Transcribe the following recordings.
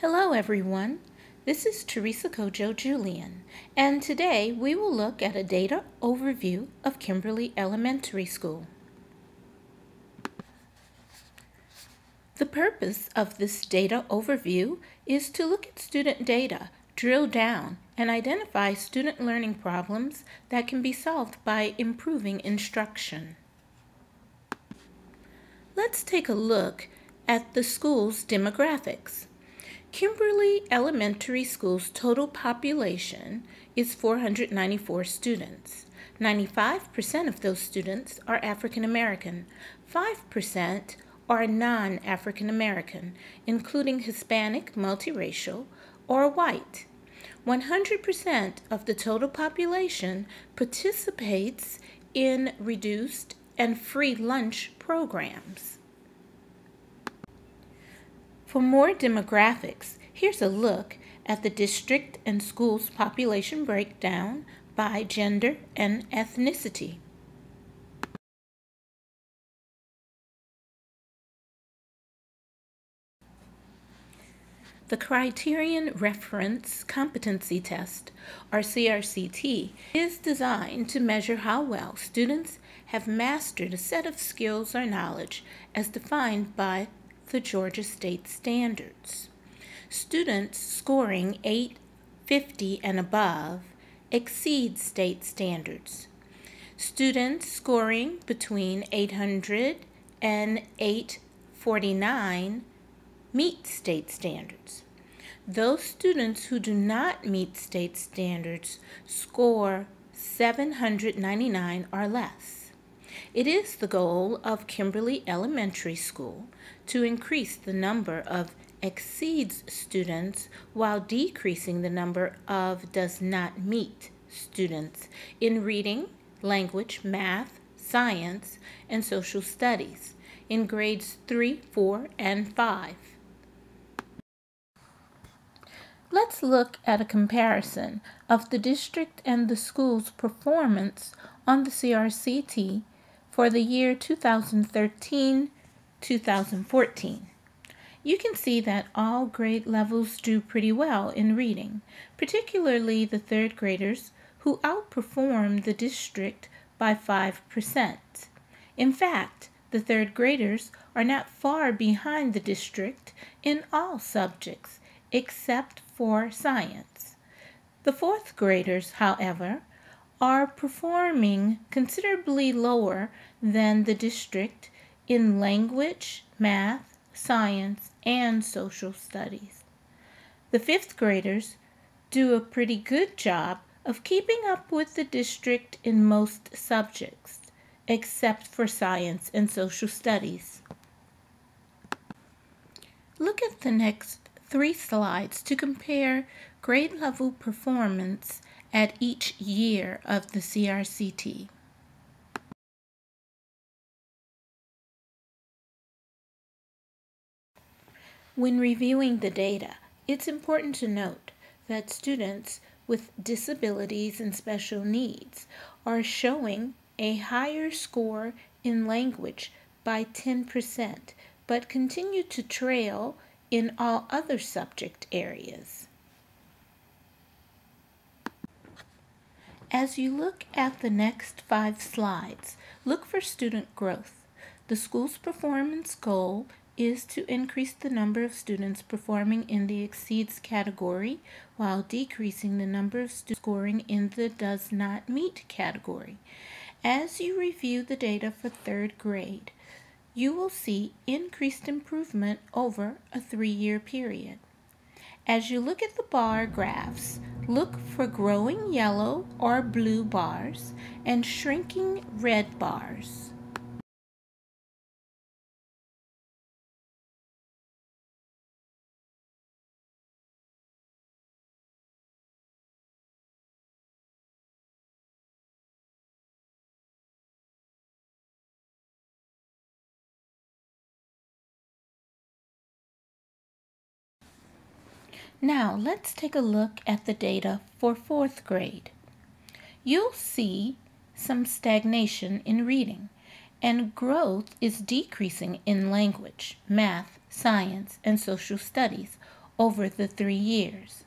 Hello everyone, this is Cojoe Julien, and today we will look at a data overview of Kimberly Elementary School. The purpose of this data overview is to look at student data, drill down, and identify student learning problems that can be solved by improving instruction. Let's take a look at the school's demographics. Kimberly Elementary School's total population is 494 students. 95% of those students are African American. 5% are non-African American, including Hispanic, multiracial, or white. 100% of the total population participates in reduced and free lunch programs. For more demographics, here's a look at the district and school's population breakdown by gender and ethnicity. The Criterion Reference Competency Test, or CRCT, is designed to measure how well students have mastered a set of skills or knowledge as defined by the Georgia State Standards. Students scoring 850 and above exceed state standards. Students scoring between 800 and 849 meet state standards. Those students who do not meet state standards score 799 or less. It is the goal of Kimberly Elementary School to increase the number of exceeds students while decreasing the number of does not meet students in reading, language, math, science, and social studies in grades 3, 4, and 5. Let's look at a comparison of the district and the school's performance on the CRCT for the year 2013-2014. You can see that all grade levels do pretty well in reading, particularly the third graders who outperform the district by 5%. In fact, the third graders are not far behind the district in all subjects except for science. The fourth graders, however, are performing considerably lower than the district in language, math, science, and social studies. The fifth graders do a pretty good job of keeping up with the district in most subjects, except for science and social studies. Look at the next 3 slides to compare grade level performance at each year of the CRCT. When reviewing the data, it's important to note that students with disabilities and special needs are showing a higher score in language by 10%, but continue to trail in all other subject areas. As you look at the next 5 slides, look for student growth. The school's performance goal is to increase the number of students performing in the exceeds category while decreasing the number of students scoring in the does not meet category. As you review the data for third grade, you will see increased improvement over a 3-year period. As you look at the bar graphs, look for growing yellow or blue bars and shrinking red bars. Now let's take a look at the data for 4th grade. You'll see some stagnation in reading, and growth is decreasing in language, math, science, and social studies, over the 3 years.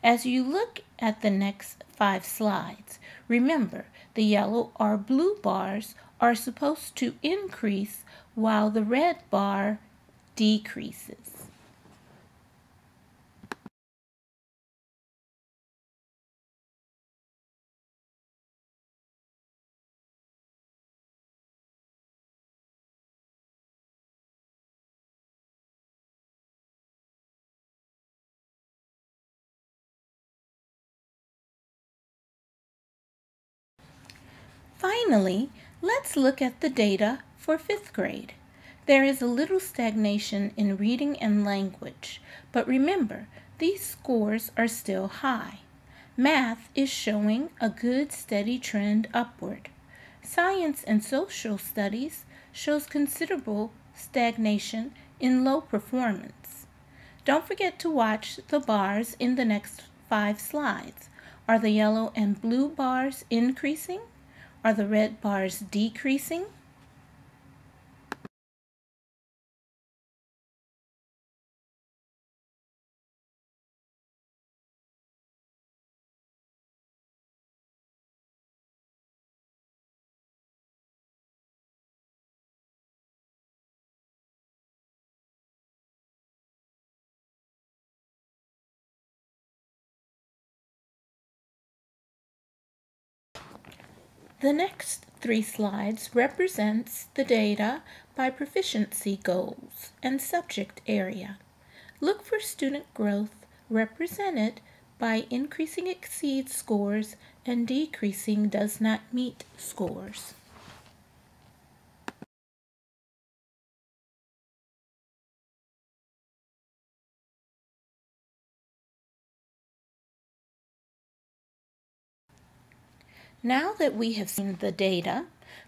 As you look at the next 5 slides, remember the yellow or blue bars are supposed to increase while the red bar decreases. Finally, let's look at the data for 5th grade. There is a little stagnation in reading and language, but remember, these scores are still high. Math is showing a good steady trend upward. Science and social studies shows considerable stagnation in low performance. Don't forget to watch the bars in the next 5 slides. Are the yellow and blue bars increasing? Are the red bars decreasing? The next 3 slides represents the data by proficiency goals and subject area. Look for student growth represented by increasing exceeds scores and decreasing does not meet scores. Now that we have seen the data,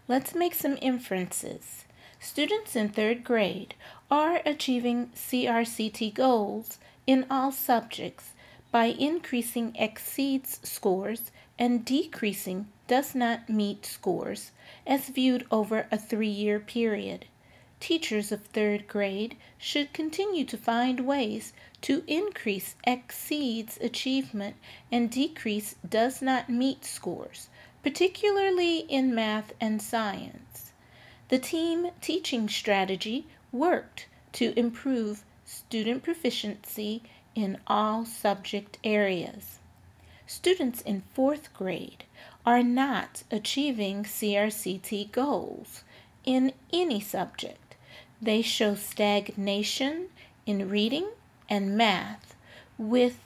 let's make some inferences. Students in 3rd grade are achieving CRCT goals in all subjects by increasing exceeds scores and decreasing does not meet scores as viewed over a 3-year period. Teachers of 3rd grade should continue to find ways to increase exceeds achievement and decrease does not meet scores, particularly in math and science. The team teaching strategy worked to improve student proficiency in all subject areas. Students in 4th grade are not achieving CRCT goals in any subject. They show stagnation in reading and math with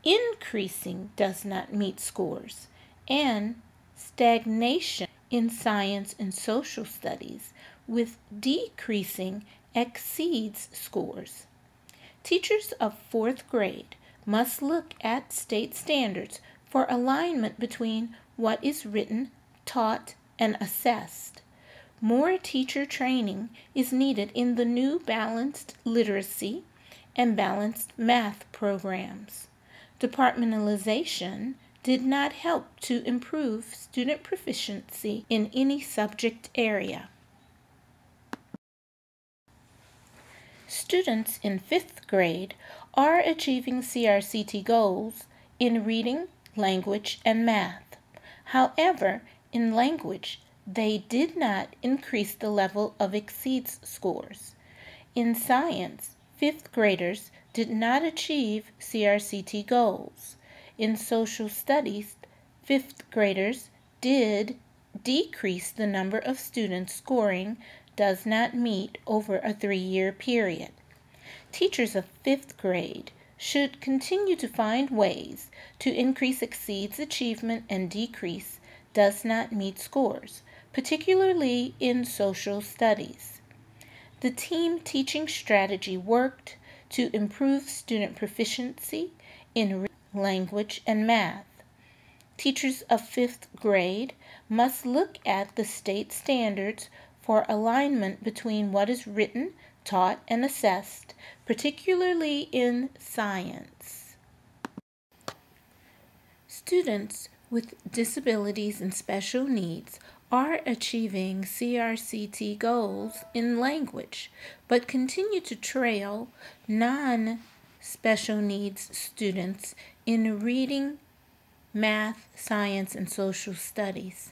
increasing does not meet scores and stagnation in science and social studies with decreasing exceeds scores. Teachers of 4th grade must look at state standards for alignment between what is written, taught, and assessed. More teacher training is needed in the new balanced literacy and balanced math programs. Departmentalization did not help to improve student proficiency in any subject area. Students in 5th grade are achieving CRCT goals in reading, language, and math. However, in language, they did not increase the level of exceeds scores. In science, 5th graders did not achieve CRCT goals. In social studies, 5th graders did decrease the number of students scoring does not meet over a 3-year period. Teachers of 5th grade should continue to find ways to increase exceeds achievement and decrease does not meet scores, particularly in social studies. The team teaching strategy worked to improve student proficiency in language and math. Teachers of 5th grade must look at the state standards for alignment between what is written, taught, and assessed, particularly in science. Students with disabilities and special needs are achieving CRCT goals in language, but continue to trail non-CRCT special needs students in reading, math, science, and social studies.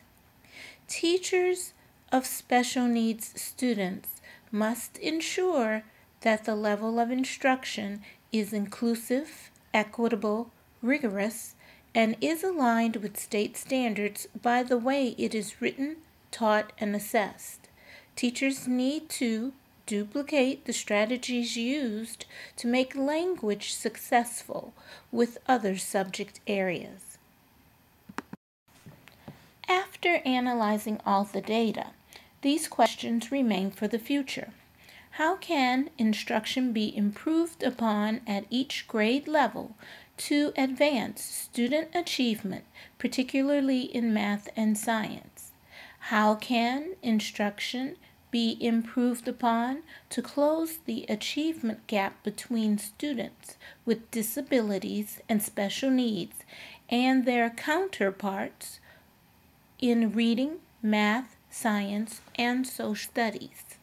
Teachers of special needs students must ensure that the level of instruction is inclusive, equitable, rigorous, and is aligned with state standards by the way it is written, taught, and assessed. Teachers need to duplicate the strategies used to make language successful with other subject areas. After analyzing all the data, these questions remain for the future. How can instruction be improved upon at each grade level to advance student achievement, particularly in math and science? How can instruction be improved upon to close the achievement gap between students with disabilities and special needs and their counterparts in reading, math, science, and social studies?